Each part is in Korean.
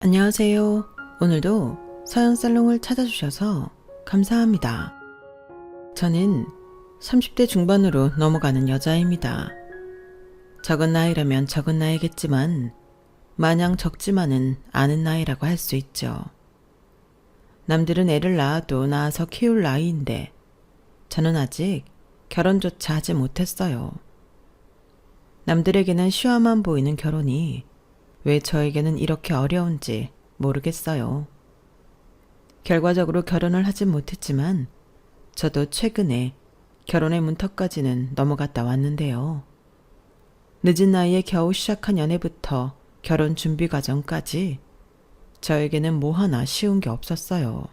안녕하세요. 오늘도 서연살롱을 찾아주셔서 감사합니다. 저는 30대 중반으로 넘어가는 여자입니다. 적은 나이라면 적은 나이겠지만 마냥 적지만은 않은 나이라고 할 수 있죠. 남들은 애를 낳아서 키울 나이인데 저는 아직 결혼조차 하지 못했어요. 남들에게는 쉬워만 보이는 결혼이 왜 저에게는 이렇게 어려운지 모르겠어요. 결과적으로 결혼을 하진 못했지만 저도 최근에 결혼의 문턱까지는 넘어갔다 왔는데요. 늦은 나이에 겨우 시작한 연애부터 결혼 준비 과정까지 저에게는 뭐 하나 쉬운 게 없었어요.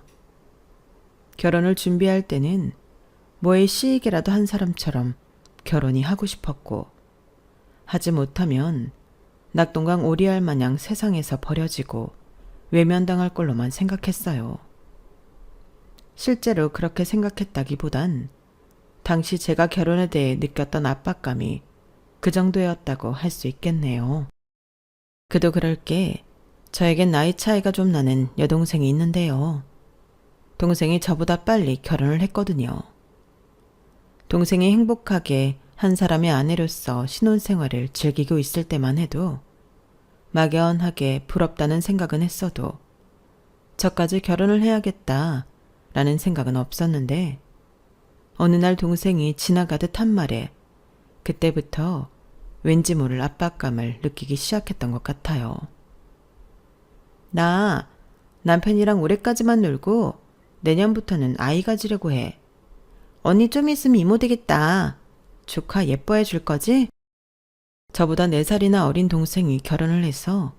결혼을 준비할 때는 뭐에 시익이라도 한 사람처럼 결혼이 하고 싶었고, 하지 못하면 낙동강 오리알 마냥 세상에서 버려지고 외면당할 걸로만 생각했어요. 실제로 그렇게 생각했다기보단 당시 제가 결혼에 대해 느꼈던 압박감이 그 정도였다고 할 수 있겠네요. 그도 그럴 게 저에겐 나이 차이가 좀 나는 여동생이 있는데요. 동생이 저보다 빨리 결혼을 했거든요. 동생이 행복하게 한 사람의 아내로서 신혼생활을 즐기고 있을 때만 해도 막연하게 부럽다는 생각은 했어도 저까지 결혼을 해야겠다 라는 생각은 없었는데, 어느 날 동생이 지나가듯 한 말에 그때부터 왠지 모를 압박감을 느끼기 시작했던 것 같아요. 나 남편이랑 올해까지만 놀고 내년부터는 아이 가지려고 해. 언니 좀 있으면 이모 되겠다. 조카 예뻐해 줄 거지? 저보다 4살이나 어린 동생이 결혼을 해서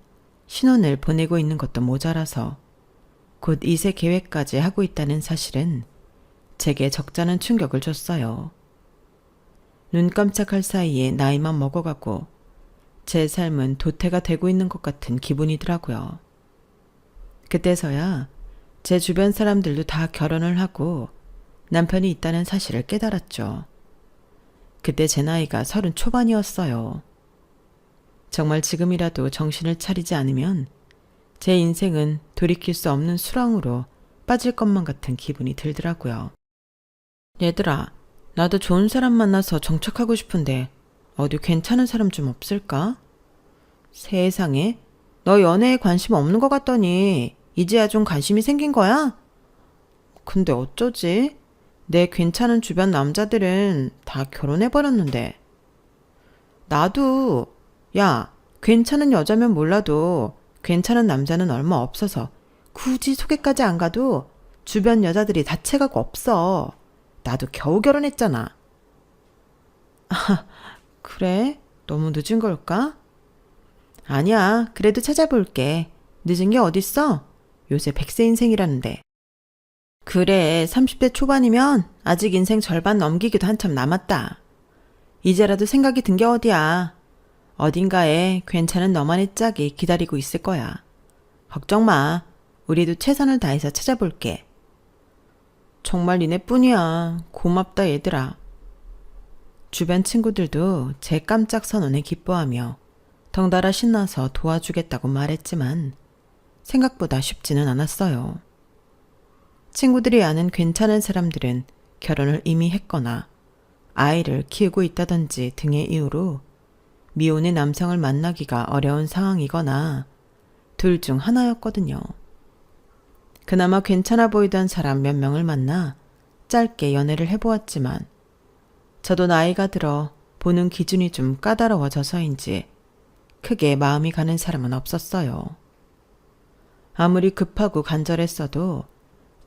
신혼을 보내고 있는 것도 모자라서 곧 2세 계획까지 하고 있다는 사실은 제게 적잖은 충격을 줬어요. 눈 깜짝할 사이에 나이만 먹어가고 제 삶은 도태가 되고 있는 것 같은 기분이더라고요. 그때서야 제 주변 사람들도 다 결혼을 하고 남편이 있다는 사실을 깨달았죠. 그때 제 나이가 30 초반이었어요. 정말 지금이라도 정신을 차리지 않으면 제 인생은 돌이킬 수 없는 수렁으로 빠질 것만 같은 기분이 들더라고요. 얘들아, 나도 좋은 사람 만나서 정착하고 싶은데 어디 괜찮은 사람 좀 없을까? 세상에, 너 연애에 관심 없는 것 같더니 이제야 좀 관심이 생긴 거야? 근데 어쩌지? 내 괜찮은 주변 남자들은 다 결혼해버렸는데. 나도, 야, 괜찮은 여자면 몰라도 괜찮은 남자는 얼마 없어서 굳이 소개까지 안 가도 주변 여자들이 다 채가고 없어. 나도 겨우 결혼했잖아. 아, 그래? 너무 늦은 걸까? 아니야, 그래도 찾아볼게. 늦은 게 어딨어? 요새 100세 인생이라는데. 그래, 30대 초반이면 아직 인생 절반 넘기기도 한참 남았다. 이제라도 생각이 든 게 어디야. 어딘가에 괜찮은 너만의 짝이 기다리고 있을 거야. 걱정 마. 우리도 최선을 다해서 찾아볼게. 정말 니네뿐이야. 고맙다 얘들아. 주변 친구들도 제 깜짝 선언에 기뻐하며 덩달아 신나서 도와주겠다고 말했지만 생각보다 쉽지는 않았어요. 친구들이 아는 괜찮은 사람들은 결혼을 이미 했거나 아이를 키우고 있다든지 등의 이유로 미혼의 남성을 만나기가 어려운 상황이거나 둘 중 하나였거든요. 그나마 괜찮아 보이던 사람 몇 명을 만나 짧게 연애를 해보았지만 저도 나이가 들어 보는 기준이 좀 까다로워져서인지 크게 마음이 가는 사람은 없었어요. 아무리 급하고 간절했어도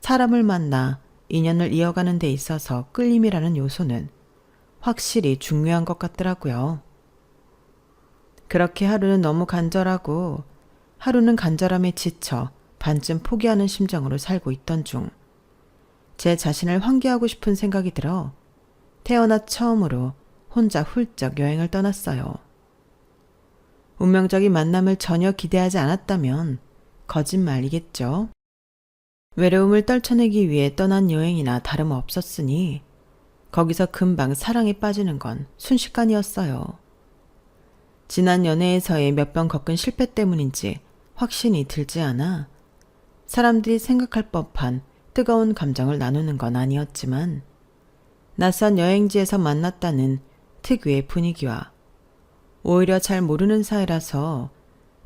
사람을 만나 인연을 이어가는 데 있어서 끌림이라는 요소는 확실히 중요한 것 같더라고요. 그렇게 하루는 너무 간절하고 하루는 간절함에 지쳐 반쯤 포기하는 심정으로 살고 있던 중 제 자신을 환기하고 싶은 생각이 들어 태어나 처음으로 혼자 훌쩍 여행을 떠났어요. 운명적인 만남을 전혀 기대하지 않았다면 거짓말이겠죠. 외로움을 떨쳐내기 위해 떠난 여행이나 다름없었으니 거기서 금방 사랑에 빠지는 건 순식간이었어요. 지난 연애에서의 몇 번 겪은 실패 때문인지 확신이 들지 않아 사람들이 생각할 법한 뜨거운 감정을 나누는 건 아니었지만 낯선 여행지에서 만났다는 특유의 분위기와 오히려 잘 모르는 사이라서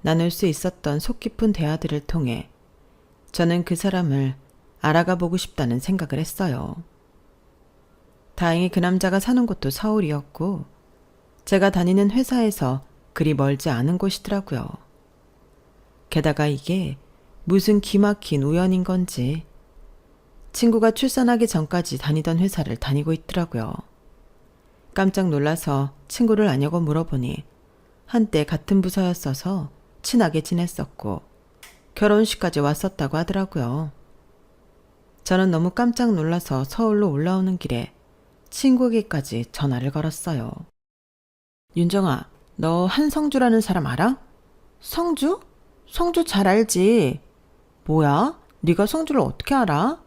나눌 수 있었던 속 깊은 대화들을 통해 저는 그 사람을 알아가 보고 싶다는 생각을 했어요. 다행히 그 남자가 사는 곳도 서울이었고 제가 다니는 회사에서 그리 멀지 않은 곳이더라고요. 게다가 이게 무슨 기막힌 우연인 건지 친구가 출산하기 전까지 다니던 회사를 다니고 있더라고요. 깜짝 놀라서 친구를 아냐고 물어보니 한때 같은 부서였어서 친하게 지냈었고 결혼식까지 왔었다고 하더라고요. 저는 너무 깜짝 놀라서 서울로 올라오는 길에 친구에게까지 전화를 걸었어요. 윤정아, 너 한성주라는 사람 알아? 성주? 성주 잘 알지. 뭐야? 네가 성주를 어떻게 알아?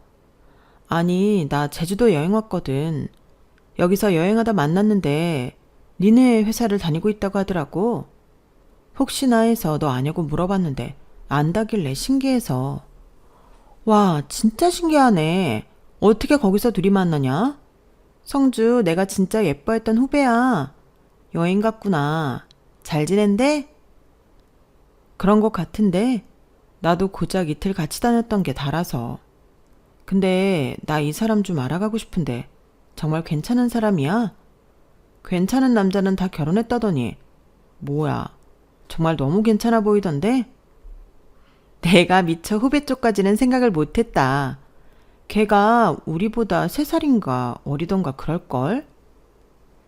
아니, 나 제주도 여행 왔거든. 여기서 여행하다 만났는데 니네 회사를 다니고 있다고 하더라고. 혹시나 해서 너 아냐고 물어봤는데 안다길래 신기해서. 와, 진짜 신기하네. 어떻게 거기서 둘이 만나냐? 성주, 내가 진짜 예뻐했던 후배야. 여행 갔구나. 잘 지낸대? 그런 것 같은데 나도 고작 이틀 같이 다녔던 게 달아서. 근데 나 이 사람 좀 알아가고 싶은데 정말 괜찮은 사람이야? 괜찮은 남자는 다 결혼했다더니 뭐야, 정말 너무 괜찮아 보이던데? 내가 미처 후배 쪽까지는 생각을 못했다. 걔가 우리보다 3살인가 어리던가 그럴걸?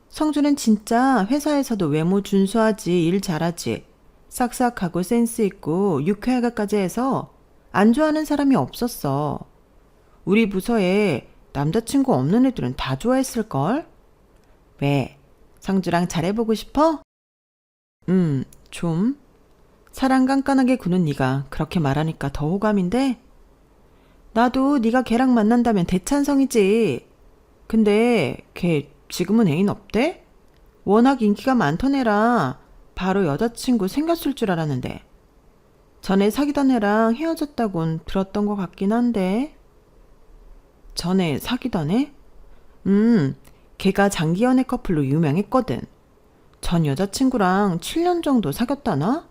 성주는 진짜 회사에서도 외모 준수하지, 일 잘하지, 싹싹하고 센스 있고 유쾌하게까지 해서 안 좋아하는 사람이 없었어. 우리 부서에 남자친구 없는 애들은 다 좋아했을걸? 왜? 성주랑 잘해보고 싶어? 좀. 사랑 깐깐하게 구는 네가 그렇게 말하니까 더 호감인데? 나도 네가 걔랑 만난다면 대찬성이지. 근데 걔 지금은 애인 없대? 워낙 인기가 많던 애라 바로 여자친구 생겼을 줄 알았는데 전에 사귀던 애랑 헤어졌다곤 들었던 것 같긴 한데. 전에 사귀던 애? 걔가 장기 연애 커플로 유명했거든. 전 여자친구랑 7년 정도 사귀었다나?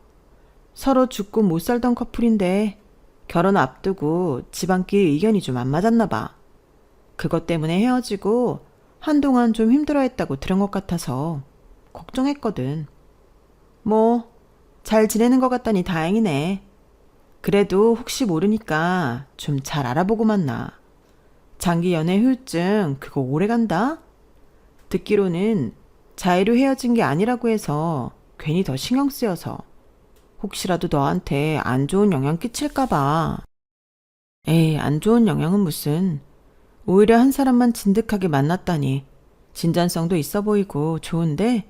서로 죽고 못 살던 커플인데 결혼 앞두고 집안끼리 의견이 좀 안 맞았나 봐. 그것 때문에 헤어지고 한동안 좀 힘들어했다고 들은 것 같아서 걱정했거든. 뭐 잘 지내는 것 같다니 다행이네. 그래도 혹시 모르니까 좀 잘 알아보고 만나. 장기 연애 후유증 그거 오래 간다? 듣기로는 자의로 헤어진 게 아니라고 해서 괜히 더 신경 쓰여서 혹시라도 너한테 안 좋은 영향 끼칠까 봐. 에이, 안 좋은 영향은 무슨. 오히려 한 사람만 진득하게 만났다니 진전성도 있어 보이고 좋은데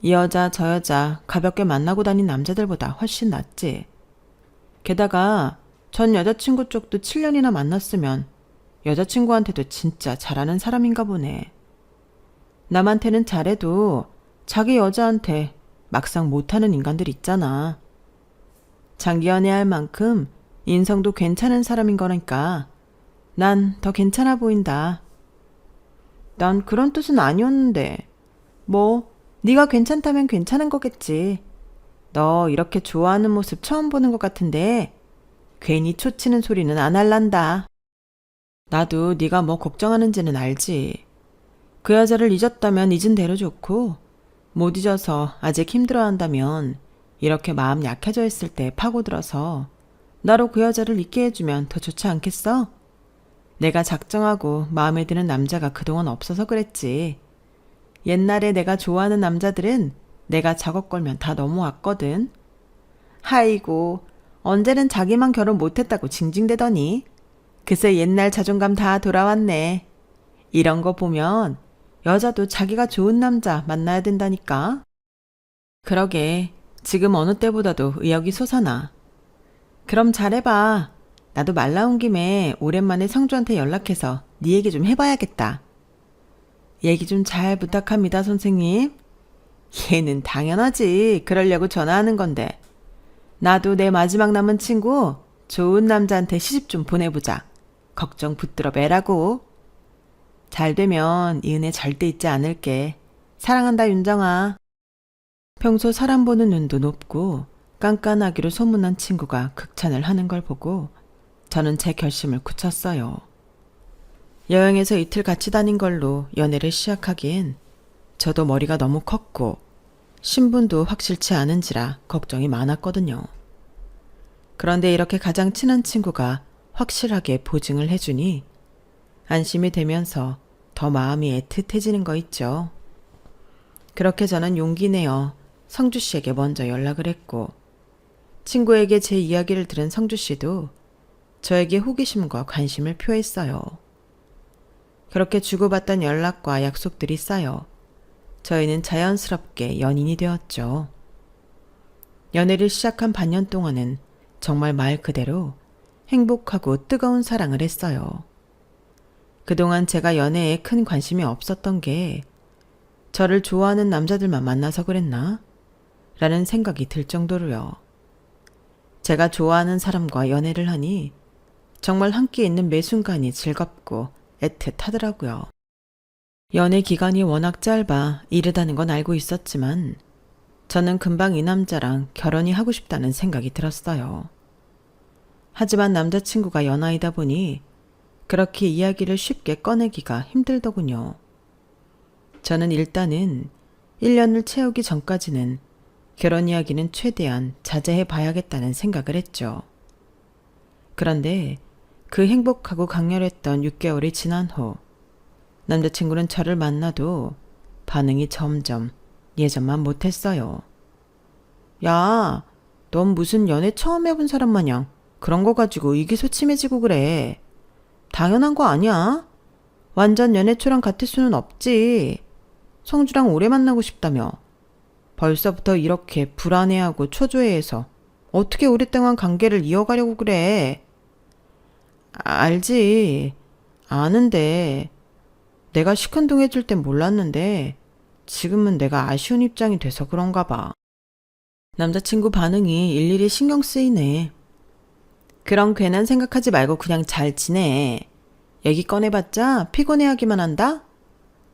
이 여자 저 여자 가볍게 만나고 다닌 남자들보다 훨씬 낫지. 게다가 전 여자친구 쪽도 7년이나 만났으면 여자친구한테도 진짜 잘하는 사람인가 보네. 남한테는 잘해도 자기 여자한테 막상 못하는 인간들 있잖아. 장기 연애할 만큼 인성도 괜찮은 사람인 거니까 난 더 괜찮아 보인다. 난 그런 뜻은 아니었는데. 뭐 네가 괜찮다면 괜찮은 거겠지. 너 이렇게 좋아하는 모습 처음 보는 것 같은데 괜히 초치는 소리는 안 할란다. 나도 네가 뭐 걱정하는지는 알지. 그 여자를 잊었다면 잊은 대로 좋고 못 잊어서 아직 힘들어한다면 이렇게 마음 약해져 있을 때 파고들어서 나로 그 여자를 잊게 해주면 더 좋지 않겠어? 내가 작정하고 마음에 드는 남자가 그동안 없어서 그랬지. 옛날에 내가 좋아하는 남자들은 내가 작업 걸면 다 넘어왔거든. 아이고, 언제는 자기만 결혼 못했다고 징징대더니 그새 옛날 자존감 다 돌아왔네. 이런 거 보면 여자도 자기가 좋은 남자 만나야 된다니까. 그러게, 지금 어느 때보다도 의욕이 솟아나. 그럼 잘해봐. 나도 말 나온 김에 오랜만에 성주한테 연락해서 네 얘기 좀 해봐야겠다. 얘기 좀 잘 부탁합니다, 선생님. 얘는 당연하지. 그러려고 전화하는 건데. 나도 내 마지막 남은 친구 좋은 남자한테 시집 좀 보내보자. 걱정 붙들어 매라고. 잘 되면 이 은혜 절대 잊지 않을게. 사랑한다 윤정아. 평소 사람 보는 눈도 높고 깐깐하기로 소문난 친구가 극찬을 하는 걸 보고 저는 제 결심을 굳혔어요. 여행에서 이틀 같이 다닌 걸로 연애를 시작하기엔 저도 머리가 너무 컸고 신분도 확실치 않은지라 걱정이 많았거든요. 그런데 이렇게 가장 친한 친구가 확실하게 보증을 해주니 안심이 되면서 더 마음이 애틋해지는 거 있죠. 그렇게 저는 용기 내어 성주 씨에게 먼저 연락을 했고 친구에게 제 이야기를 들은 성주 씨도 저에게 호기심과 관심을 표했어요. 그렇게 주고받던 연락과 약속들이 쌓여 저희는 자연스럽게 연인이 되었죠. 연애를 시작한 반년 동안은 정말 말 그대로 행복하고 뜨거운 사랑을 했어요. 그동안 제가 연애에 큰 관심이 없었던 게 저를 좋아하는 남자들만 만나서 그랬나? 라는 생각이 들 정도로요. 제가 좋아하는 사람과 연애를 하니 정말 함께 있는 매 순간이 즐겁고 애틋하더라고요. 연애 기간이 워낙 짧아 이르다는 건 알고 있었지만 저는 금방 이 남자랑 결혼이 하고 싶다는 생각이 들었어요. 하지만 남자친구가 연하이다 보니 그렇게 이야기를 쉽게 꺼내기가 힘들더군요. 저는 일단은 1년을 채우기 전까지는 결혼 이야기는 최대한 자제해 봐야겠다는 생각을 했죠. 그런데 그 행복하고 강렬했던 6개월이 지난 후 남자친구는 저를 만나도 반응이 점점 예전만 못했어요. 야, 넌 무슨 연애 처음 해본 사람 마냥 그런 거 가지고 의기소침해지고 그래. 당연한 거 아니야? 완전 연애초랑 같을 수는 없지. 성주랑 오래 만나고 싶다며. 벌써부터 이렇게 불안해하고 초조해해서 어떻게 오랫동안 관계를 이어가려고 그래. 알지. 아는데 내가 시큰둥해질 땐 몰랐는데 지금은 내가 아쉬운 입장이 돼서 그런가 봐. 남자친구 반응이 일일이 신경 쓰이네. 그런 괜한 생각하지 말고 그냥 잘 지내. 얘기 꺼내봤자 피곤해하기만 한다?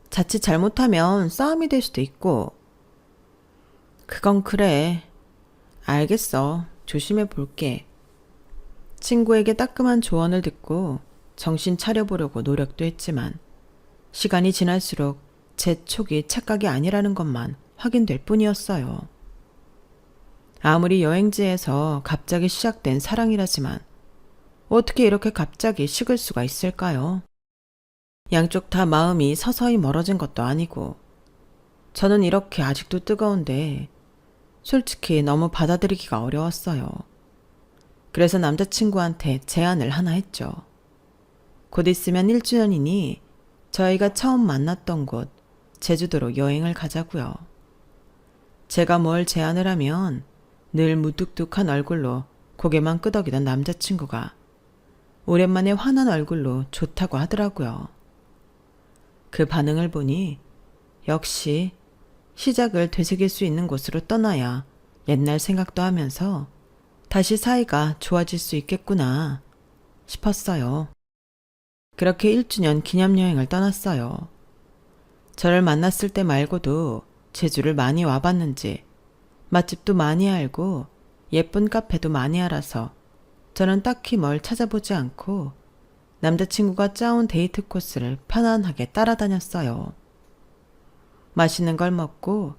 자칫 잘못하면 싸움이 될 수도 있고. 그건 그래. 알겠어. 조심해 볼게. 친구에게 따끔한 조언을 듣고 정신 차려보려고 노력도 했지만 시간이 지날수록 제 촉이 착각이 아니라는 것만 확인될 뿐이었어요. 아무리 여행지에서 갑자기 시작된 사랑이라지만 어떻게 이렇게 갑자기 식을 수가 있을까요? 양쪽 다 마음이 서서히 멀어진 것도 아니고 저는 이렇게 아직도 뜨거운데 솔직히 너무 받아들이기가 어려웠어요. 그래서 남자친구한테 제안을 하나 했죠. 곧 있으면 1주년이니 저희가 처음 만났던 곳 제주도로 여행을 가자고요. 제가 뭘 제안을 하면 늘 무뚝뚝한 얼굴로 고개만 끄덕이던 남자친구가 오랜만에 환한 얼굴로 좋다고 하더라고요. 그 반응을 보니 역시 시작을 되새길 수 있는 곳으로 떠나야 옛날 생각도 하면서 다시 사이가 좋아질 수 있겠구나 싶었어요. 그렇게 1주년 기념여행을 떠났어요. 저를 만났을 때 말고도 제주를 많이 와봤는지 맛집도 많이 알고 예쁜 카페도 많이 알아서 저는 딱히 뭘 찾아보지 않고 남자친구가 짜온 데이트 코스를 편안하게 따라다녔어요. 맛있는 걸 먹고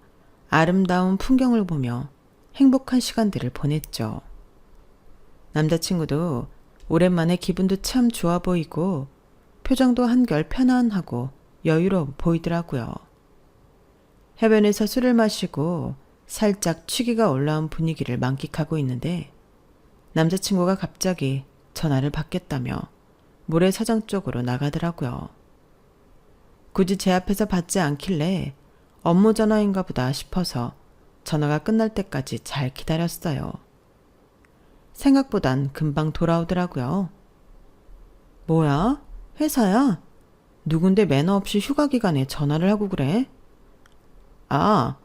아름다운 풍경을 보며 행복한 시간들을 보냈죠. 남자친구도 오랜만에 기분도 참 좋아 보이고 표정도 한결 편안하고 여유로워 보이더라고요. 해변에서 술을 마시고 살짝 취기가 올라온 분위기를 만끽하고 있는데 남자친구가 갑자기 전화를 받겠다며 모래사장 쪽으로 나가더라고요. 굳이 제 앞에서 받지 않길래 업무 전화인가 보다 싶어서 전화가 끝날 때까지 잘 기다렸어요. 생각보단 금방 돌아오더라고요. 뭐야? 회사야? 누군데 매너 없이 휴가 기간에 전화를 하고 그래? 아,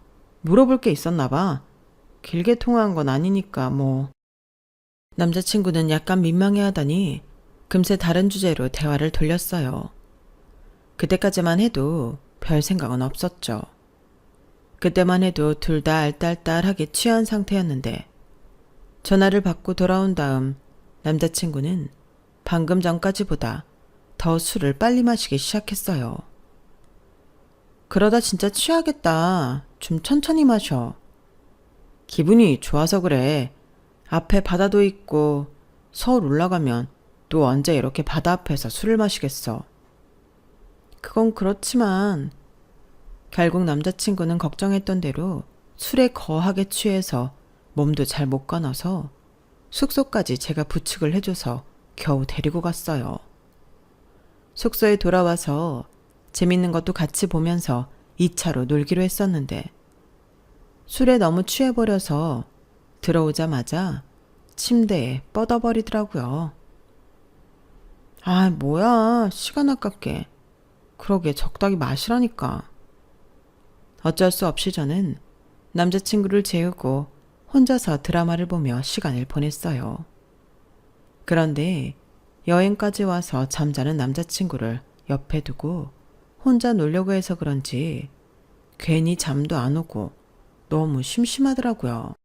물어볼 게 있었나 봐. 길게 통화한 건 아니니까 뭐. 남자친구는 약간 민망해하더니 금세 다른 주제로 대화를 돌렸어요. 그때까지만 해도 별 생각은 없었죠. 그때만 해도 둘 다 알딸딸하게 취한 상태였는데 전화를 받고 돌아온 다음 남자친구는 방금 전까지보다 더 술을 빨리 마시기 시작했어요. 그러다 진짜 취하겠다. 좀 천천히 마셔. 기분이 좋아서 그래. 앞에 바다도 있고 서울 올라가면 또 언제 이렇게 바다 앞에서 술을 마시겠어. 그건 그렇지만 결국 남자친구는 걱정했던 대로 술에 거하게 취해서 몸도 잘 못 가눠서 숙소까지 제가 부축을 해줘서 겨우 데리고 갔어요. 숙소에 돌아와서 재밌는 것도 같이 보면서 2차로 놀기로 했었는데 술에 너무 취해버려서 들어오자마자 침대에 뻗어버리더라고요. 아, 뭐야. 시간 아깝게. 그러게 적당히 마시라니까. 어쩔 수 없이 저는 남자친구를 재우고 혼자서 드라마를 보며 시간을 보냈어요. 그런데 여행까지 와서 잠자는 남자친구를 옆에 두고 혼자 놀려고 해서 그런지 괜히 잠도 안 오고 너무 심심하더라고요.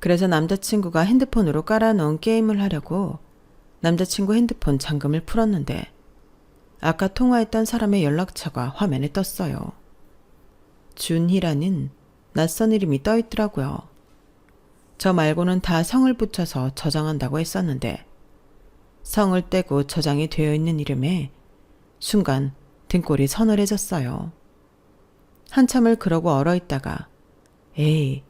그래서 남자친구가 핸드폰으로 깔아놓은 게임을 하려고 남자친구 핸드폰 잠금을 풀었는데 아까 통화했던 사람의 연락처가 화면에 떴어요. 준희라는 낯선 이름이 떠있더라고요. 저 말고는 다 성을 붙여서 저장한다고 했었는데 성을 떼고 저장이 되어 있는 이름에 순간 등골이 서늘해졌어요. 한참을 그러고 얼어있다가 에이,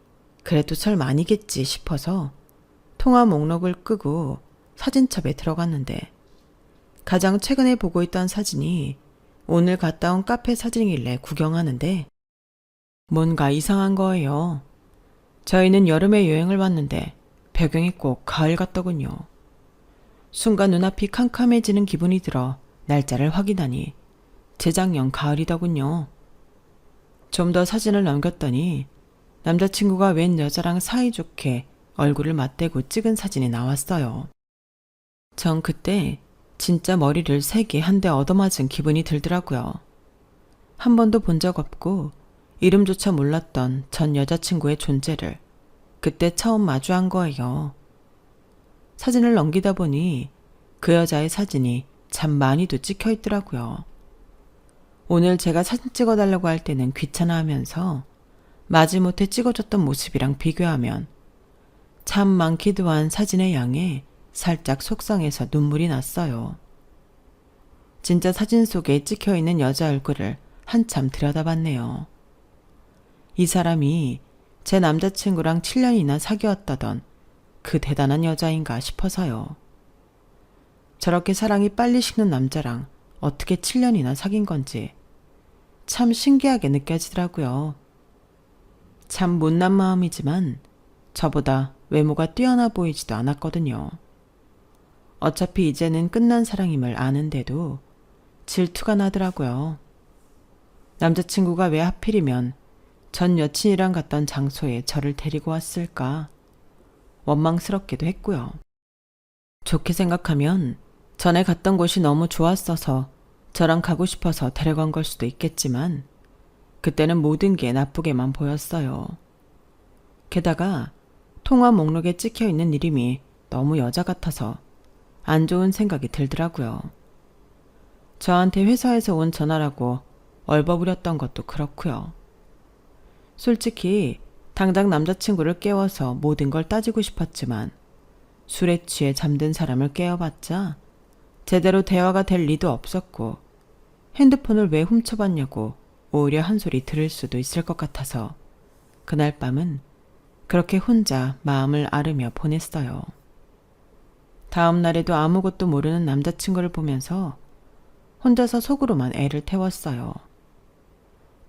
그래도 설마 아니겠지 싶어서 통화 목록을 끄고 사진첩에 들어갔는데 가장 최근에 보고 있던 사진이 오늘 갔다 온 카페 사진이길래 구경하는데 뭔가 이상한 거예요. 저희는 여름에 여행을 왔는데 배경이 꼭 가을 같더군요. 순간 눈앞이 캄캄해지는 기분이 들어 날짜를 확인하니 재작년 가을이더군요. 좀 더 사진을 넘겼더니 남자친구가 웬 여자랑 사이좋게 얼굴을 맞대고 찍은 사진이 나왔어요. 전 그때 진짜 머리를 3개 한 대 얻어맞은 기분이 들더라고요. 한 번도 본 적 없고 이름조차 몰랐던 전 여자친구의 존재를 그때 처음 마주한 거예요. 사진을 넘기다 보니 그 여자의 사진이 참 많이도 찍혀 있더라고요. 오늘 제가 사진 찍어달라고 할 때는 귀찮아하면서 마지못해 찍어줬던 모습이랑 비교하면 참 많기도 한 사진의 양에 살짝 속상해서 눈물이 났어요. 진짜 사진 속에 찍혀있는 여자 얼굴을 한참 들여다봤네요. 이 사람이 제 남자친구랑 7년이나 사귀었다던 그 대단한 여자인가 싶어서요. 저렇게 사랑이 빨리 식는 남자랑 어떻게 7년이나 사귄 건지 참 신기하게 느껴지더라고요. 참 못난 마음이지만 저보다 외모가 뛰어나 보이지도 않았거든요. 어차피 이제는 끝난 사랑임을 아는데도 질투가 나더라고요. 남자친구가 왜 하필이면 전 여친이랑 갔던 장소에 저를 데리고 왔을까? 원망스럽기도 했고요. 좋게 생각하면 전에 갔던 곳이 너무 좋았어서 저랑 가고 싶어서 데려간 걸 수도 있겠지만 그때는 모든 게 나쁘게만 보였어요. 게다가 통화 목록에 찍혀 있는 이름이 너무 여자 같아서 안 좋은 생각이 들더라고요. 저한테 회사에서 온 전화라고 얼버무렸던 것도 그렇고요. 솔직히 당장 남자친구를 깨워서 모든 걸 따지고 싶었지만 술에 취해 잠든 사람을 깨워봤자 제대로 대화가 될 리도 없었고 핸드폰을 왜 훔쳐봤냐고 오히려 한 소리 들을 수도 있을 것 같아서 그날 밤은 그렇게 혼자 마음을 앓으며 보냈어요. 다음 날에도 아무것도 모르는 남자친구를 보면서 혼자서 속으로만 애를 태웠어요.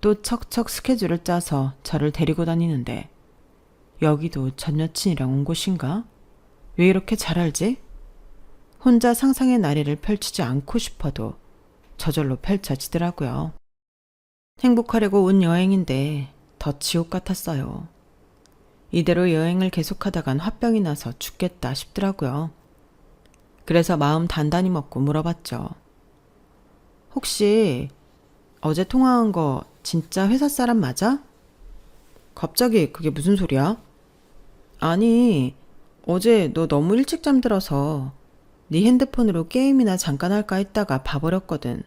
또 척척 스케줄을 짜서 저를 데리고 다니는데 여기도 전 여친이랑 온 곳인가? 왜 이렇게 잘 알지? 혼자 상상의 나래를 펼치지 않고 싶어도 저절로 펼쳐지더라고요. 행복하려고 온 여행인데 더 지옥 같았어요. 이대로 여행을 계속하다간 화병이 나서 죽겠다 싶더라고요. 그래서 마음 단단히 먹고 물어봤죠. 혹시 어제 통화한 거 진짜 회사 사람 맞아? 갑자기 그게 무슨 소리야? 아니, 어제 너 너무 일찍 잠들어서 네 핸드폰으로 게임이나 잠깐 할까 했다가 봐버렸거든.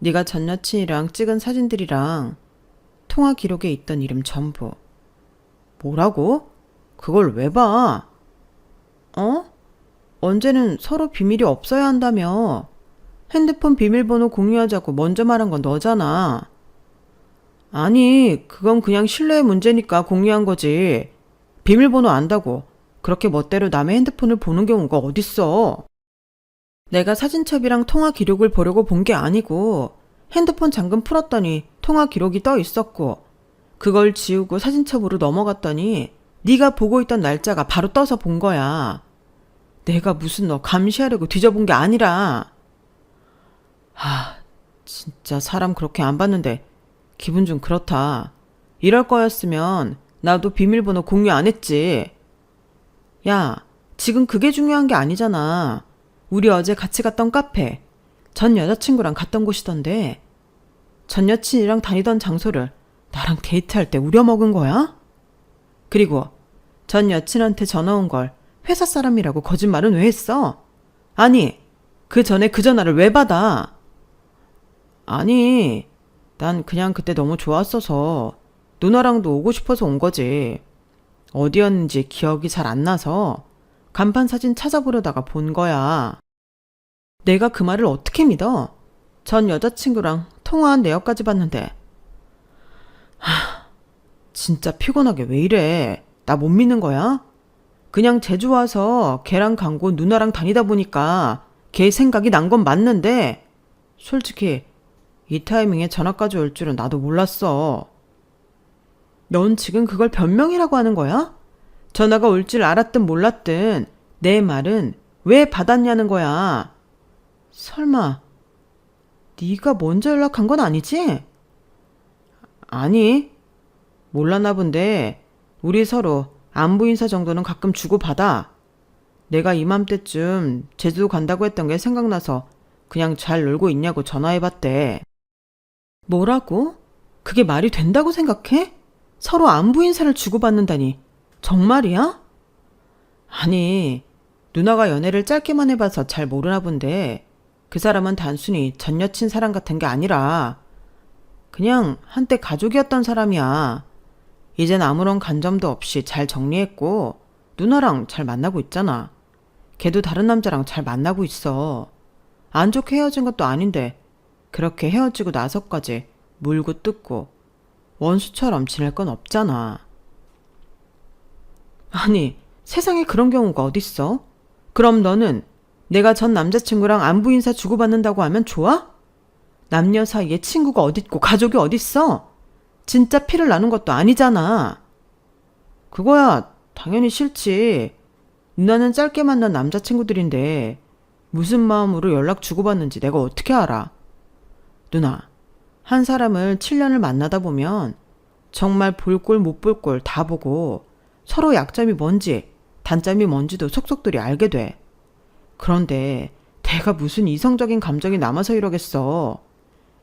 네가 전 여친이랑 찍은 사진들이랑 통화 기록에 있던 이름 전부. 뭐라고? 그걸 왜 봐? 어? 언제는 서로 비밀이 없어야 한다며. 핸드폰 비밀번호 공유하자고 먼저 말한 건 너잖아. 아니, 그건 그냥 신뢰의 문제니까 공유한 거지. 비밀번호 안다고 그렇게 멋대로 남의 핸드폰을 보는 경우가 어딨어. 내가 사진첩이랑 통화 기록을 보려고 본 게 아니고 핸드폰 잠금 풀었더니 통화 기록이 떠 있었고 그걸 지우고 사진첩으로 넘어갔더니 네가 보고 있던 날짜가 바로 떠서 본 거야. 내가 무슨 너 감시하려고 뒤져본 게 아니라. 진짜 사람 그렇게 안 봤는데 기분 좀 그렇다. 이럴 거였으면 나도 비밀번호 공유 안 했지. 야, 지금 그게 중요한 게 아니잖아. 우리 어제 같이 갔던 카페, 전 여자친구랑 갔던 곳이던데 전 여친이랑 다니던 장소를 나랑 데이트할 때 우려먹은 거야? 그리고 전 여친한테 전화 온 걸 회사 사람이라고 거짓말은 왜 했어? 아니, 그 전에 그 전화를 왜 받아? 아니, 난 그냥 그때 너무 좋았어서 누나랑도 오고 싶어서 온 거지. 어디였는지 기억이 잘 안 나서 간판 사진 찾아보려다가 본 거야. 내가 그 말을 어떻게 믿어? 전 여자친구랑 통화한 내역까지 봤는데. 진짜 피곤하게 왜 이래? 나 못 믿는 거야? 그냥 제주 와서 걔랑 간고 누나랑 다니다 보니까 걔 생각이 난 건 맞는데 솔직히 이 타이밍에 전화까지 올 줄은 나도 몰랐어. 넌 지금 그걸 변명이라고 하는 거야? 전화가 올 줄 알았든 몰랐든 내 말은 왜 받았냐는 거야. 설마 네가 먼저 연락한 건 아니지? 아니, 몰랐나 본데 우리 서로 안부 인사 정도는 가끔 주고받아. 내가 이맘때쯤 제주도 간다고 했던 게 생각나서 그냥 잘 놀고 있냐고 전화해봤대. 뭐라고? 그게 말이 된다고 생각해? 서로 안부 인사를 주고받는다니. 정말이야? 아니, 누나가 연애를 짧게만 해봐서 잘 모르나 본데 그 사람은 단순히 전 여친 사랑 같은 게 아니라 그냥 한때 가족이었던 사람이야. 이젠 아무런 간점도 없이 잘 정리했고 누나랑 잘 만나고 있잖아. 걔도 다른 남자랑 잘 만나고 있어. 안 좋게 헤어진 것도 아닌데 그렇게 헤어지고 나서까지 물고 뜯고 원수처럼 지낼 건 없잖아. 아니, 세상에 그런 경우가 어딨어? 그럼 너는 내가 전 남자친구랑 안부 인사 주고받는다고 하면 좋아? 남녀 사이에 친구가 어딨고 가족이 어딨어? 진짜 피를 나눈 것도 아니잖아. 그거야 당연히 싫지. 누나는 짧게 만난 남자친구들인데 무슨 마음으로 연락 주고받는지 내가 어떻게 알아? 누나, 한 사람을 7년을 만나다 보면 정말 볼 꼴 못 볼 꼴 다 보고 서로 약점이 뭔지 단점이 뭔지도 속속들이 알게 돼. 그런데 내가 무슨 이성적인 감정이 남아서 이러겠어.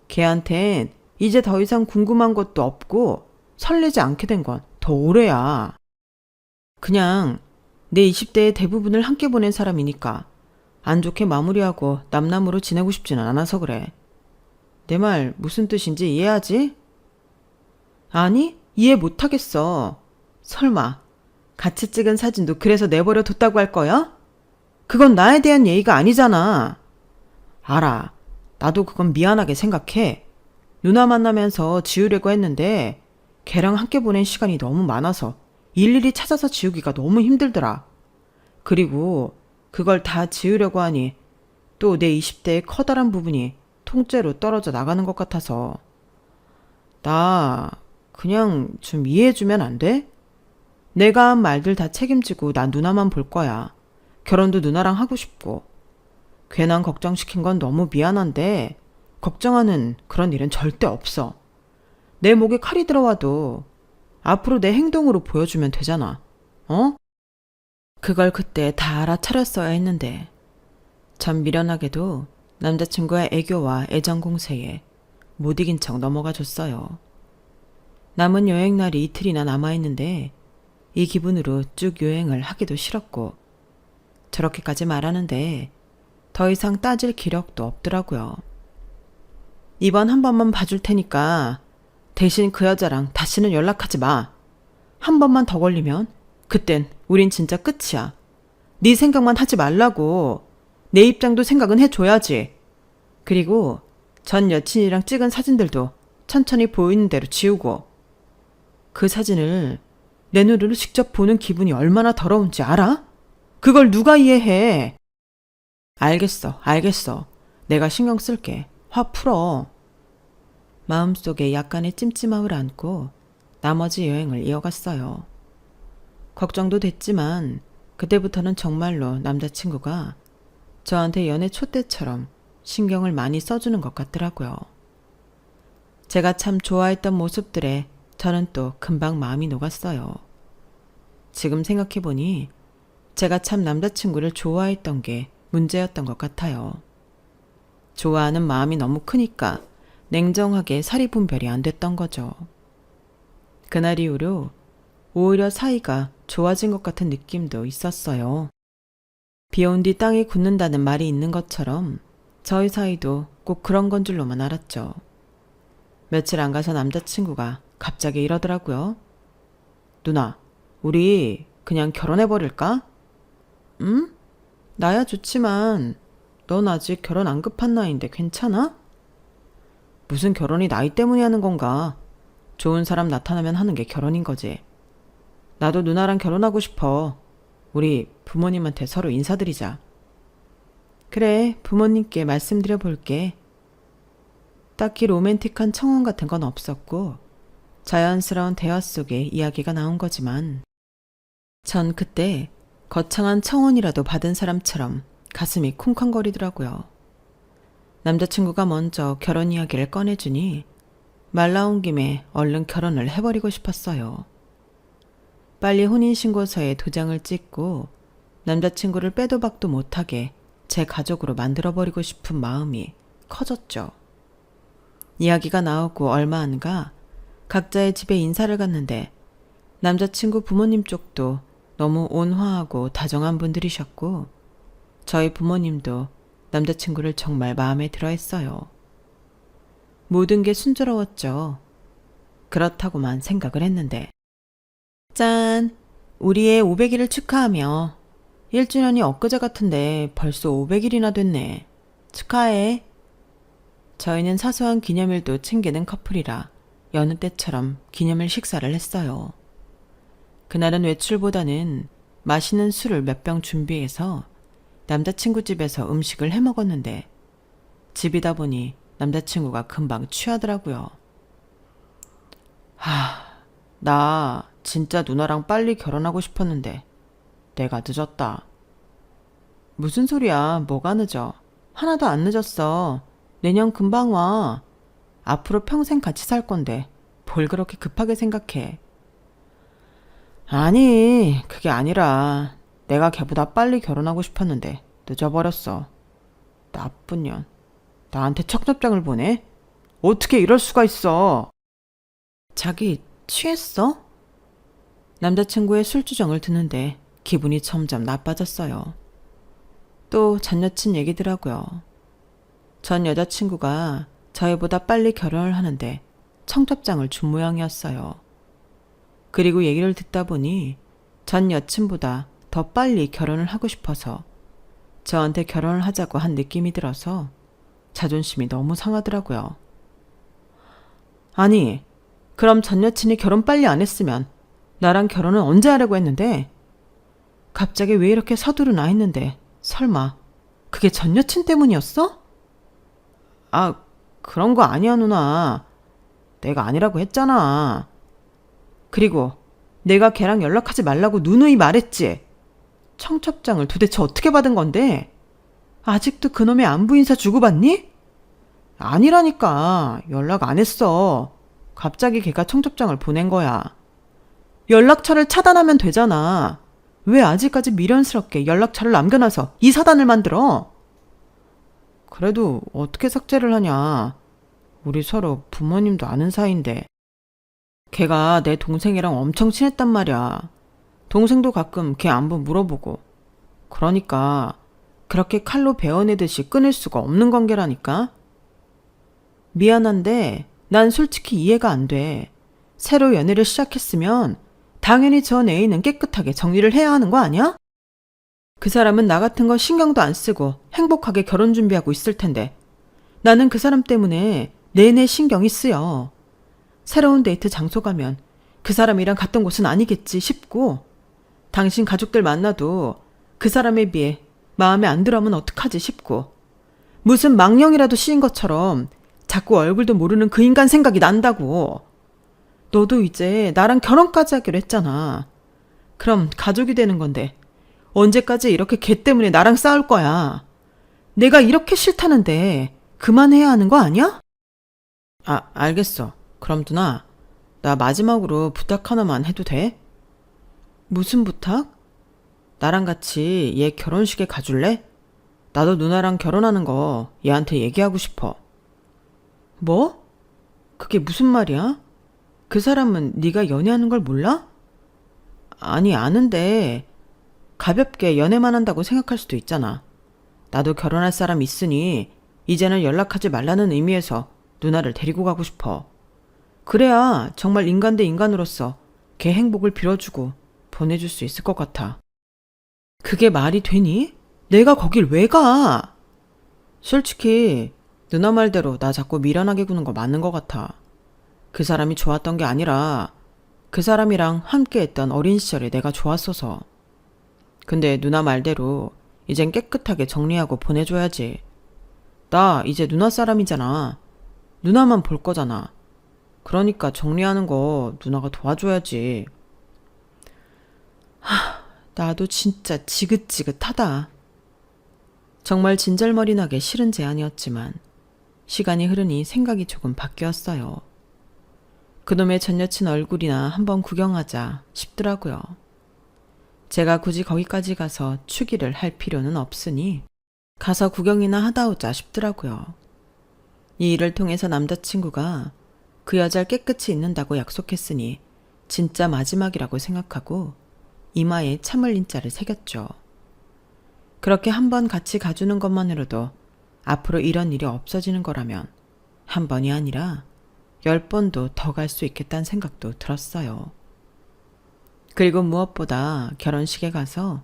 걔한텐 이제 더 이상 궁금한 것도 없고 설레지 않게 된 건 더 오래야. 그냥 내 20대의 대부분을 함께 보낸 사람이니까 안 좋게 마무리하고 남남으로 지내고 싶지는 않아서 그래. 내 말 무슨 뜻인지 이해하지? 아니, 이해 못하겠어. 설마 같이 찍은 사진도 그래서 내버려 뒀다고 할 거야? 그건 나에 대한 예의가 아니잖아. 알아. 나도 그건 미안하게 생각해. 누나 만나면서 지우려고 했는데 걔랑 함께 보낸 시간이 너무 많아서 일일이 찾아서 지우기가 너무 힘들더라. 그리고 그걸 다 지우려고 하니 또 내 20대의 커다란 부분이 통째로 떨어져 나가는 것 같아서. 나 그냥 좀 이해해주면 안 돼? 내가 한 말들 다 책임지고 난 누나만 볼 거야. 결혼도 누나랑 하고 싶고. 괜한 걱정시킨 건 너무 미안한데 걱정하는 그런 일은 절대 없어. 내 목에 칼이 들어와도 앞으로 내 행동으로 보여주면 되잖아. 어? 그걸 그때 다 알아차렸어야 했는데 전 미련하게도 남자친구의 애교와 애정 공세에 못 이긴 척 넘어가 줬어요. 남은 여행날이 이틀이나 남아있는데 이 기분으로 쭉 여행을 하기도 싫었고 저렇게까지 말하는데 더 이상 따질 기력도 없더라고요. 이번 한 번만 봐줄 테니까 대신 그 여자랑 다시는 연락하지 마. 한 번만 더 걸리면 그땐 우린 진짜 끝이야. 네 생각만 하지 말라고. 내 입장도 생각은 해줘야지. 그리고 전 여친이랑 찍은 사진들도 천천히 보이는 대로 지우고. 그 사진을 내 눈으로 직접 보는 기분이 얼마나 더러운지 알아? 그걸 누가 이해해? 알겠어. 내가 신경 쓸게. 화 풀어. 마음속에 약간의 찜찜함을 안고 나머지 여행을 이어갔어요. 걱정도 됐지만 그때부터는 정말로 남자친구가 저한테 연애 초 때처럼 신경을 많이 써주는 것 같더라고요. 제가 참 좋아했던 모습들에 저는 또 금방 마음이 녹았어요. 지금 생각해보니 제가 참 남자친구를 좋아했던 게 문제였던 것 같아요. 좋아하는 마음이 너무 크니까 냉정하게 사리 분별이 안 됐던 거죠. 그날 이후로 오히려 사이가 좋아진 것 같은 느낌도 있었어요. 비 온 뒤 땅이 굳는다는 말이 있는 것처럼 저희 사이도 꼭 그런 건 줄로만 알았죠. 며칠 안 가서 남자친구가 갑자기 이러더라고요. 누나, 우리 그냥 결혼해버릴까? 응? 나야 좋지만 넌 아직 결혼 안 급한 나이인데 괜찮아? 무슨 결혼이 나이 때문에 하는 건가? 좋은 사람 나타나면 하는 게 결혼인 거지. 나도 누나랑 결혼하고 싶어. 우리 부모님한테 서로 인사드리자. 그래, 부모님께 말씀드려 볼게. 딱히 로맨틱한 청혼 같은 건 없었고 자연스러운 대화 속에 이야기가 나온 거지만 전 그때 거창한 청혼이라도 받은 사람처럼 가슴이 쿵쾅거리더라고요. 남자친구가 먼저 결혼 이야기를 꺼내주니 말 나온 김에 얼른 결혼을 해버리고 싶었어요. 빨리 혼인신고서에 도장을 찍고 남자친구를 빼도 박도 못하게 제 가족으로 만들어버리고 싶은 마음이 커졌죠. 이야기가 나오고 얼마 안 가 각자의 집에 인사를 갔는데 남자친구 부모님 쪽도 너무 온화하고 다정한 분들이셨고 저희 부모님도 남자친구를 정말 마음에 들어 했어요. 모든 게 순조로웠죠. 그렇다고만 생각을 했는데 짠! 우리의 500일을 축하하며 1주년이 엊그제 같은데 벌써 500일이나 됐네. 축하해. 저희는 사소한 기념일도 챙기는 커플이라 여느 때처럼 기념일 식사를 했어요. 그날은 외출보다는 맛있는 술을 몇 병 준비해서 남자친구 집에서 음식을 해 먹었는데 집이다 보니 남자친구가 금방 취하더라고요. 나 진짜 누나랑 빨리 결혼하고 싶었는데 내가 늦었다. 무슨 소리야? 뭐가 늦어? 하나도 안 늦었어. 내년 금방 와. 앞으로 평생 같이 살 건데 뭘 그렇게 급하게 생각해. 아니, 그게 아니라 내가 걔보다 빨리 결혼하고 싶었는데 늦어버렸어. 나쁜 년. 나한테 청첩장을 보내? 어떻게 이럴 수가 있어? 자기 취했어? 남자친구의 술주정을 듣는데 기분이 점점 나빠졌어요. 또 전 여친 얘기더라고요. 전 여자친구가 저희보다 빨리 결혼을 하는데 청첩장을 준 모양이었어요. 그리고 얘기를 듣다 보니 전 여친보다 더 빨리 결혼을 하고 싶어서 저한테 결혼을 하자고 한 느낌이 들어서 자존심이 너무 상하더라고요. 아니, 그럼 전 여친이 결혼 빨리 안 했으면 나랑 결혼은 언제 하려고 했는데? 갑자기 왜 이렇게 서두르나 했는데 설마 그게 전 여친 때문이었어? 아, 그런 거 아니야 누나. 내가 아니라고 했잖아. 그리고 내가 걔랑 연락하지 말라고 누누이 말했지. 청첩장을 도대체 어떻게 받은 건데? 아직도 그놈의 안부 인사 주고받니? 아니라니까. 연락 안 했어. 갑자기 걔가 청첩장을 보낸 거야. 연락처를 차단하면 되잖아. 왜 아직까지 미련스럽게 연락처를 남겨놔서 이 사단을 만들어? 그래도 어떻게 삭제를 하냐. 우리 서로 부모님도 아는 사이인데. 걔가 내 동생이랑 엄청 친했단 말이야. 동생도 가끔 걔 안부 물어보고. 그러니까 그렇게 칼로 베어내듯이 끊을 수가 없는 관계라니까? 미안한데 난 솔직히 이해가 안 돼. 새로 연애를 시작했으면 당연히 전 애인은 깨끗하게 정리를 해야 하는 거 아니야? 그 사람은 나 같은 거 신경도 안 쓰고 행복하게 결혼 준비하고 있을 텐데 나는 그 사람 때문에 내내 신경이 쓰여. 새로운 데이트 장소 가면 그 사람이랑 갔던 곳은 아니겠지 싶고 당신 가족들 만나도 그 사람에 비해 마음에 안 들어하면 어떡하지 싶고 무슨 망령이라도 씌인 것처럼 자꾸 얼굴도 모르는 그 인간 생각이 난다고. 너도 이제 나랑 결혼까지 하기로 했잖아. 그럼 가족이 되는 건데 언제까지 이렇게 걔 때문에 나랑 싸울 거야. 내가 이렇게 싫다는데 그만해야 하는 거 아니야? 알겠어. 그럼 누나, 나 마지막으로 부탁 하나만 해도 돼? 무슨 부탁? 나랑 같이 얘 결혼식에 가줄래? 나도 누나랑 결혼하는 거 얘한테 얘기하고 싶어. 뭐? 그게 무슨 말이야? 그 사람은 네가 연애하는 걸 몰라? 아니, 아는데 가볍게 연애만 한다고 생각할 수도 있잖아. 나도 결혼할 사람 있으니 이제는 연락하지 말라는 의미에서 누나를 데리고 가고 싶어. 그래야 정말 인간 대 인간으로서 걔 행복을 빌어주고 보내줄 수 있을 것 같아. 그게 말이 되니? 내가 거길 왜 가? 솔직히 누나 말대로 나 자꾸 미련하게 구는 거 맞는 것 같아. 그 사람이 좋았던 게 아니라 그 사람이랑 함께 했던 어린 시절에 내가 좋았어서. 근데 누나 말대로 이젠 깨끗하게 정리하고 보내줘야지. 나 이제 누나 사람이잖아. 누나만 볼 거잖아. 그러니까 정리하는 거 누나가 도와줘야지. 나도 진짜 지긋지긋하다. 정말 진절머리나게 싫은 제안이었지만 시간이 흐르니 생각이 조금 바뀌었어요. 그놈의 전 여친 얼굴이나 한번 구경하자 싶더라고요. 제가 굳이 거기까지 가서 추기를 할 필요는 없으니 가서 구경이나 하다 오자 싶더라고요. 이 일을 통해서 남자친구가 그 여자를 깨끗이 잊는다고 약속했으니 진짜 마지막이라고 생각하고 이마에 참 흘린 자를 새겼죠. 그렇게 한번 같이 가주는 것만으로도 앞으로 이런 일이 없어지는 거라면 한 번이 아니라 10번도 더 갈 수 있겠다는 생각도 들었어요. 그리고 무엇보다 결혼식에 가서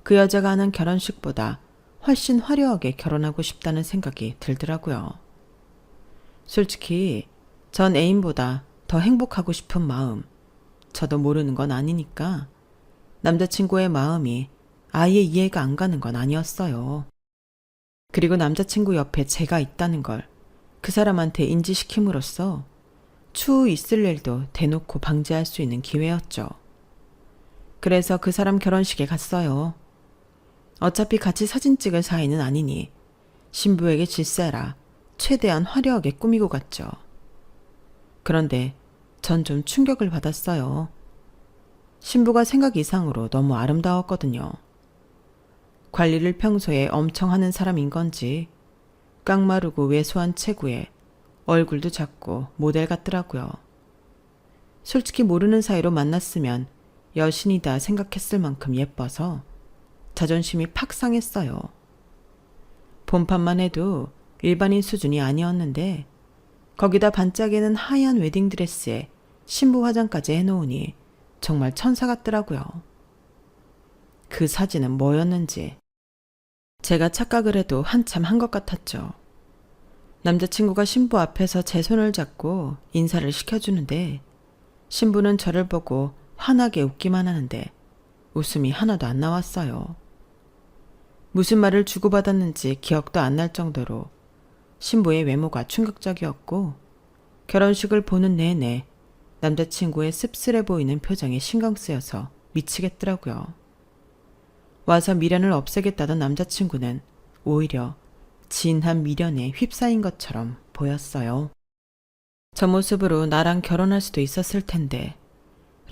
그 여자가 하는 결혼식보다 훨씬 화려하게 결혼하고 싶다는 생각이 들더라고요. 솔직히 전 애인보다 더 행복하고 싶은 마음, 저도 모르는 건 아니니까 남자친구의 마음이 아예 이해가 안 가는 건 아니었어요. 그리고 남자친구 옆에 제가 있다는 걸 그 사람한테 인지시킴으로써 추후 있을 일도 대놓고 방지할 수 있는 기회였죠. 그래서 그 사람 결혼식에 갔어요. 어차피 같이 사진 찍을 사이는 아니니 신부에게 질세라 최대한 화려하게 꾸미고 갔죠. 그런데 전 좀 충격을 받았어요. 신부가 생각 이상으로 너무 아름다웠거든요. 관리를 평소에 엄청 하는 사람인 건지 깡마르고 왜소한 체구에 얼굴도 작고 모델 같더라고요. 솔직히 모르는 사이로 만났으면 여신이다 생각했을 만큼 예뻐서 자존심이 팍 상했어요. 본판만 해도 일반인 수준이 아니었는데 거기다 반짝이는 하얀 웨딩드레스에 신부 화장까지 해놓으니 정말 천사 같더라고요. 그 사진은 뭐였는지 제가 착각을 해도 한참 한 것 같았죠. 남자친구가 신부 앞에서 제 손을 잡고 인사를 시켜주는데 신부는 저를 보고 환하게 웃기만 하는데 웃음이 하나도 안 나왔어요. 무슨 말을 주고받았는지 기억도 안 날 정도로 신부의 외모가 충격적이었고 결혼식을 보는 내내 남자친구의 씁쓸해 보이는 표정에 신경 쓰여서 미치겠더라고요. 와서 미련을 없애겠다던 남자친구는 오히려 진한 미련에 휩싸인 것처럼 보였어요. 저 모습으로 나랑 결혼할 수도 있었을 텐데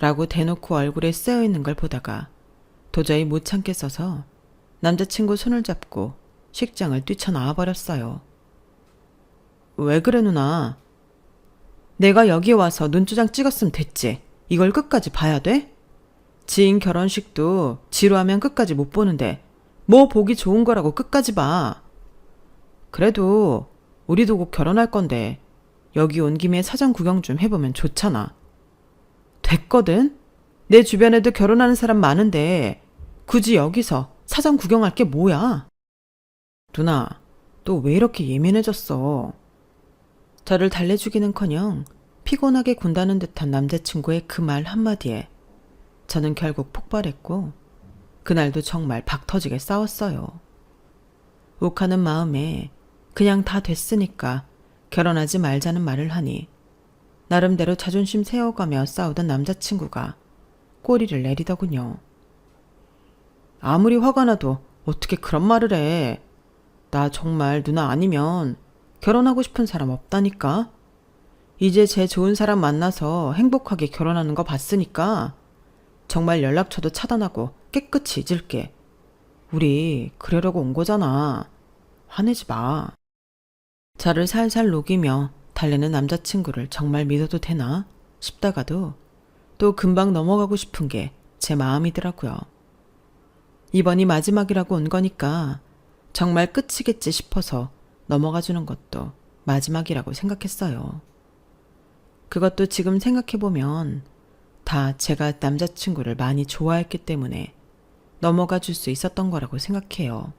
라고 대놓고 얼굴에 쓰여있는 걸 보다가 도저히 못 참겠어서 남자친구 손을 잡고 식장을 뛰쳐나와 버렸어요. 왜 그래 누나? 내가 여기 와서 눈조장 찍었으면 됐지. 이걸 끝까지 봐야 돼? 지인 결혼식도 지루하면 끝까지 못 보는데 뭐 보기 좋은 거라고 끝까지 봐. 그래도 우리도 곧 결혼할 건데 여기 온 김에 사전 구경 좀 해보면 좋잖아. 됐거든? 내 주변에도 결혼하는 사람 많은데 굳이 여기서 사전 구경할 게 뭐야? 누나, 너 왜 이렇게 예민해졌어? 저를 달래주기는커녕 피곤하게 군다는 듯한 남자친구의 그 말 한마디에 저는 결국 폭발했고 그날도 정말 박터지게 싸웠어요. 욱하는 마음에 그냥 다 됐으니까 결혼하지 말자는 말을 하니 나름대로 자존심 세워가며 싸우던 남자친구가 꼬리를 내리더군요. 아무리 화가 나도 어떻게 그런 말을 해. 나 정말 누나 아니면 결혼하고 싶은 사람 없다니까. 이제 제 좋은 사람 만나서 행복하게 결혼하는 거 봤으니까 정말 연락처도 차단하고 깨끗이 잊을게. 우리 그러려고 온 거잖아. 화내지 마. 저를 살살 녹이며 달래는 남자친구를 정말 믿어도 되나 싶다가도 또 금방 넘어가고 싶은 게 제 마음이더라고요. 이번이 마지막이라고 온 거니까 정말 끝이겠지 싶어서 넘어가 주는 것도 마지막이라고 생각했어요. 그것도 지금 생각해보면 다 제가 남자친구를 많이 좋아했기 때문에 넘어가 줄 수 있었던 거라고 생각해요.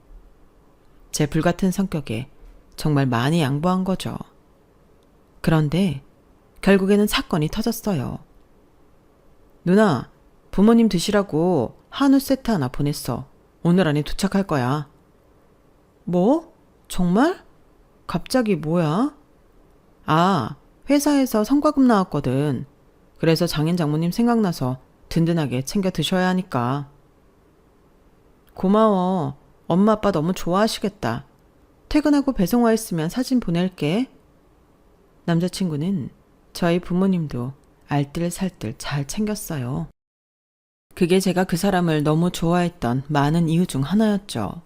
제 불같은 성격에 정말 많이 양보한 거죠. 그런데 결국에는 사건이 터졌어요. 누나, 부모님 드시라고 한우 세트 하나 보냈어. 오늘 안에 도착할 거야. 뭐? 정말? 갑자기 뭐야? 아, 회사에서 성과급 나왔거든. 그래서 장인 장모님 생각나서 든든하게 챙겨 드셔야 하니까. 고마워. 엄마 아빠 너무 좋아하시겠다. 퇴근하고 배송 와 있으면 사진 보낼게. 남자친구는 저희 부모님도 알뜰살뜰 잘 챙겼어요. 그게 제가 그 사람을 너무 좋아했던 많은 이유 중 하나였죠.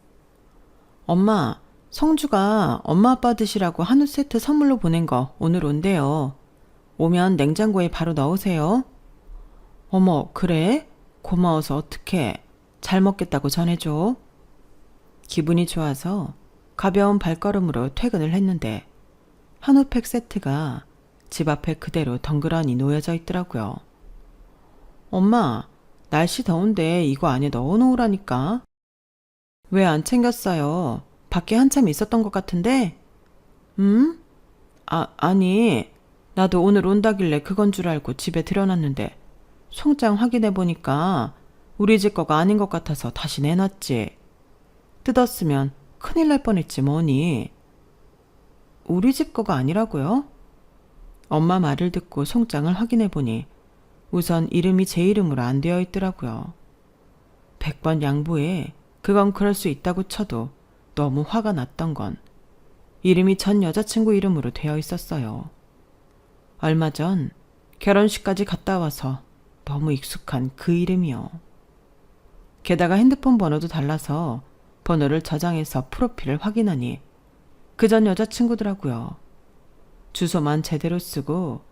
엄마, 성주가 엄마 아빠 드시라고 한우 세트 선물로 보낸 거 오늘 온대요. 오면 냉장고에 바로 넣으세요. 어머, 그래? 고마워서 어떡해. 잘 먹겠다고 전해줘. 기분이 좋아서 가벼운 발걸음으로 퇴근을 했는데 한우팩 세트가 집 앞에 그대로 덩그러니 놓여져 있더라고요. 엄마, 날씨 더운데 이거 안에 넣어놓으라니까. 왜 안 챙겼어요? 밖에 한참 있었던 것 같은데? 아니, 나도 오늘 온다길래 그건 줄 알고 집에 들여놨는데 송장 확인해보니까 우리 집 거가 아닌 것 같아서 다시 내놨지. 뜯었으면 큰일 날 뻔했지 뭐니. 우리 집 거가 아니라고요? 엄마 말을 듣고 송장을 확인해보니 우선 이름이 제 이름으로 안 되어 있더라고요. 100번 양보해 그건 그럴 수 있다고 쳐도 너무 화가 났던 건 이름이 전 여자친구 이름으로 되어 있었어요. 얼마 전 결혼식까지 갔다 와서 너무 익숙한 그 이름이요. 게다가 핸드폰 번호도 달라서 번호를 저장해서 프로필을 확인하니 그 전 여자친구더라고요. 주소만 제대로 쓰고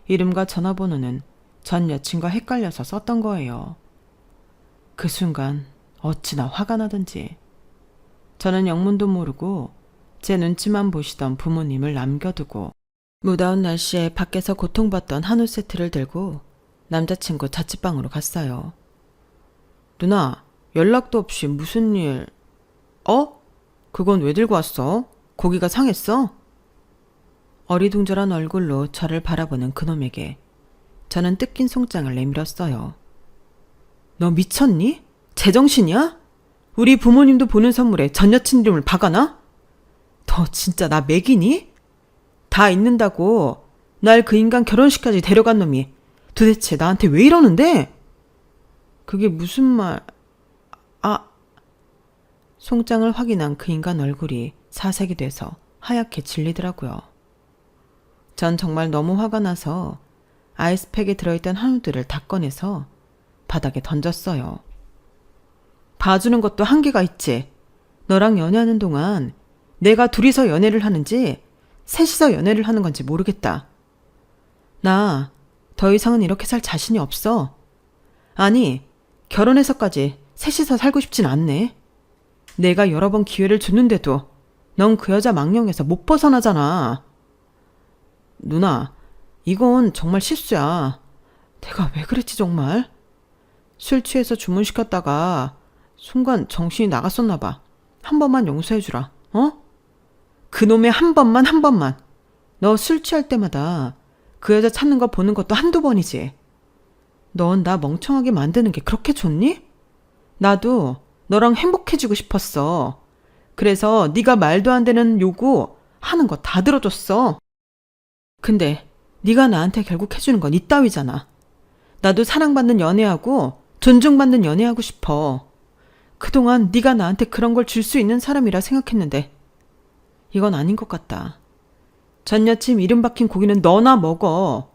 이름과 전화번호는 전 여친과 헷갈려서 썼던 거예요. 그 순간 어찌나 화가 나든지. 저는 영문도 모르고 제 눈치만 보시던 부모님을 남겨두고 무더운 날씨에 밖에서 고통받던 한우 세트를 들고 남자친구 자취방으로 갔어요. 누나, 연락도 없이 무슨 일... 그건 왜 들고 왔어? 고기가 상했어? 어리둥절한 얼굴로 저를 바라보는 그놈에게 저는 뜯긴 송장을 내밀었어요. 너 미쳤니? 제정신이야? 우리 부모님도 보는 선물에 전 여친 이름을 박아놔? 너 진짜 나 매기니? 다 있는다고 날 그 인간 결혼식까지 데려간 놈이 도대체 나한테 왜 이러는데? 그게 무슨 말... 송장을 확인한 그 인간 얼굴이 사색이 돼서 하얗게 질리더라고요. 전 정말 너무 화가 나서 아이스팩에 들어있던 한우들을 다 꺼내서 바닥에 던졌어요. 봐주는 것도 한계가 있지. 너랑 연애하는 동안 내가 둘이서 연애를 하는지 셋이서 연애를 하는 건지 모르겠다. 나 더 이상은 이렇게 살 자신이 없어. 아니, 결혼해서까지 셋이서 살고 싶진 않네. 내가 여러 번 기회를 줬는데도 넌 그 여자 망령에서 못 벗어나잖아. 누나, 이건 정말 실수야. 내가 왜 그랬지 정말? 술 취해서 주문시켰다가 순간 정신이 나갔었나 봐. 한 번만 용서해주라. 어? 그놈의 한 번만. 너 술 취할 때마다 그 여자 찾는 거 보는 것도 한두 번이지. 넌 나 멍청하게 만드는 게 그렇게 좋니? 나도 너랑 행복해지고 싶었어. 그래서 네가 말도 안 되는 요구 하는 거 다 들어줬어. 근데 네가 나한테 결국 해주는 건 이따위잖아. 나도 사랑받는 연애하고 존중받는 연애하고 싶어. 그동안 네가 나한테 그런 걸 줄 수 있는 사람이라 생각했는데 이건 아닌 것 같다. 전 여친 이름 박힌 고기는 너나 먹어.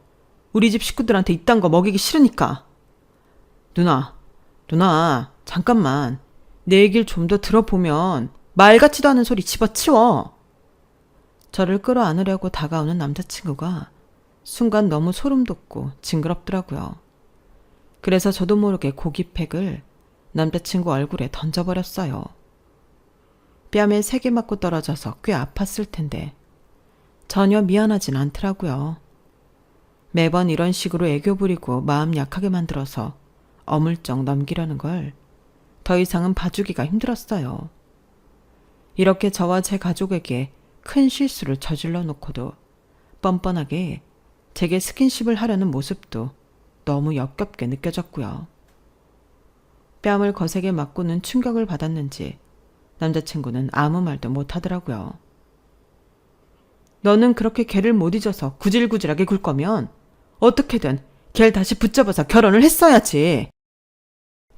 우리 집 식구들한테 이딴 거 먹이기 싫으니까. 누나, 잠깐만. 내 얘기를 좀 더 들어보면 말 같지도 않은 소리 집어치워. 저를 끌어안으려고 다가오는 남자친구가 순간 너무 소름 돋고 징그럽더라고요. 그래서 저도 모르게 고기팩을 남자친구 얼굴에 던져버렸어요. 뺨에 3개 맞고 떨어져서 꽤 아팠을 텐데 전혀 미안하진 않더라고요. 매번 이런 식으로 애교 부리고 마음 약하게 만들어서 어물쩍 넘기려는 걸 더 이상은 봐주기가 힘들었어요. 이렇게 저와 제 가족에게 큰 실수를 저질러 놓고도 뻔뻔하게 제게 스킨십을 하려는 모습도 너무 역겹게 느껴졌고요. 뺨을 거세게 맞고는 충격을 받았는지 남자친구는 아무 말도 못하더라고요. 너는 그렇게 걔를 못 잊어서 구질구질하게 굴 거면 어떻게든 걔를 다시 붙잡아서 결혼을 했어야지.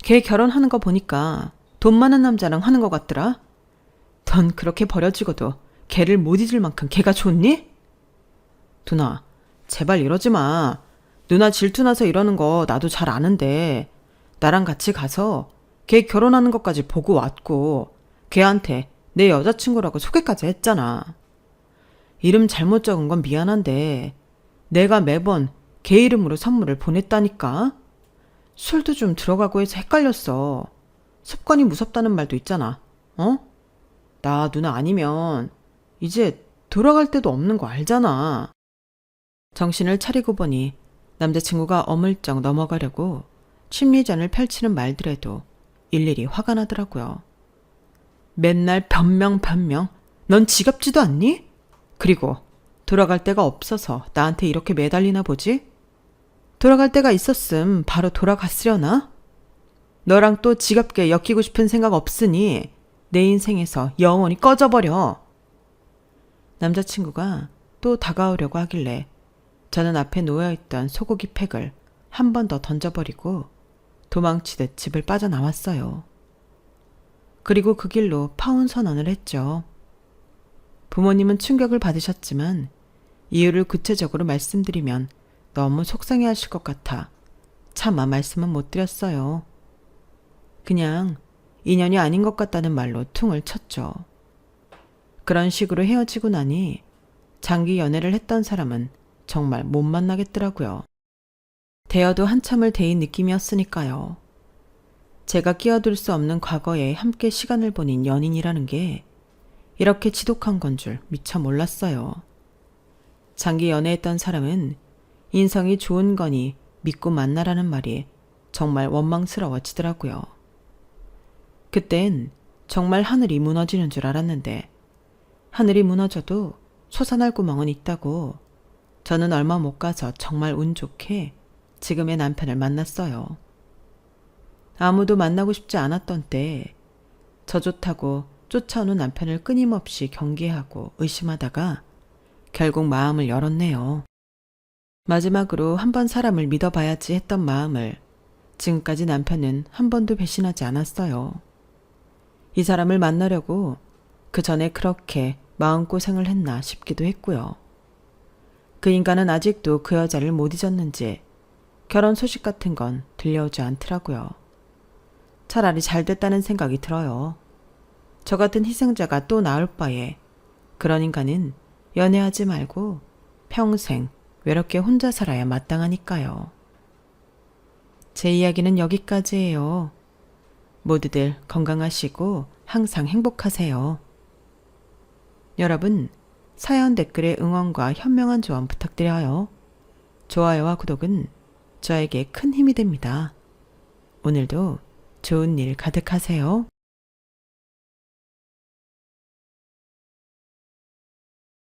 걔 결혼하는 거 보니까 돈 많은 남자랑 하는 것 같더라. 넌 그렇게 버려지고도 걔를 못 잊을 만큼 걔가 좋니? 누나, 제발 이러지 마. 누나 질투나서 이러는 거 나도 잘 아는데 나랑 같이 가서 걔 결혼하는 것까지 보고 왔고 걔한테 내 여자친구라고 소개까지 했잖아. 이름 잘못 적은 건 미안한데 내가 매번 걔 이름으로 선물을 보냈다니까. 술도 좀 들어가고 해서 헷갈렸어. 습관이 무섭다는 말도 있잖아. 어? 나 누나 아니면 이제 돌아갈 데도 없는 거 알잖아. 정신을 차리고 보니 남자친구가 어물쩍 넘어가려고 심리전을 펼치는 말들에도 일일이 화가 나더라고요. 맨날 변명. 넌 지겹지도 않니? 그리고 돌아갈 데가 없어서 나한테 이렇게 매달리나 보지? 돌아갈 데가 있었음 바로 돌아갔으려나? 너랑 또 지겹게 엮이고 싶은 생각 없으니 내 인생에서 영원히 꺼져버려. 남자친구가 또 다가오려고 하길래 저는 앞에 놓여있던 소고기 팩을 한 번 더 던져버리고 도망치듯 집을 빠져나왔어요. 그리고 그 길로 파혼 선언을 했죠. 부모님은 충격을 받으셨지만 이유를 구체적으로 말씀드리면 너무 속상해 하실 것 같아 차마 말씀은 못 드렸어요. 그냥 인연이 아닌 것 같다는 말로 퉁을 쳤죠. 그런 식으로 헤어지고 나니 장기 연애를 했던 사람은 정말 못 만나겠더라고요. 대여도 한참을 데인 느낌이었으니까요. 제가 끼어들 수 없는 과거에 함께 시간을 보낸 연인이라는 게 이렇게 지독한 건 줄 미처 몰랐어요. 장기 연애했던 사람은 인성이 좋은 거니 믿고 만나라는 말이 정말 원망스러워지더라고요. 그땐 정말 하늘이 무너지는 줄 알았는데 하늘이 무너져도 솟아날 구멍은 있다고 저는 얼마 못 가서 정말 운 좋게 지금의 남편을 만났어요. 아무도 만나고 싶지 않았던 때 저 좋다고 쫓아오는 남편을 끊임없이 경계하고 의심하다가 결국 마음을 열었네요. 마지막으로 한 번 사람을 믿어봐야지 했던 마음을 지금까지 남편은 한 번도 배신하지 않았어요. 이 사람을 만나려고 그 전에 그렇게 마음고생을 했나 싶기도 했고요. 그 인간은 아직도 그 여자를 못 잊었는지 결혼 소식 같은 건 들려오지 않더라고요. 차라리 잘 됐다는 생각이 들어요. 저 같은 희생자가 또 나올 바에 그런 인간은 연애하지 말고 평생 외롭게 혼자 살아야 마땅하니까요. 제 이야기는 여기까지예요. 모두들 건강하시고 항상 행복하세요. 여러분, 사연 댓글에 응원과 현명한 조언 부탁드려요. 좋아요와 구독은 저에게 큰 힘이 됩니다. 오늘도 좋은 일 가득하세요.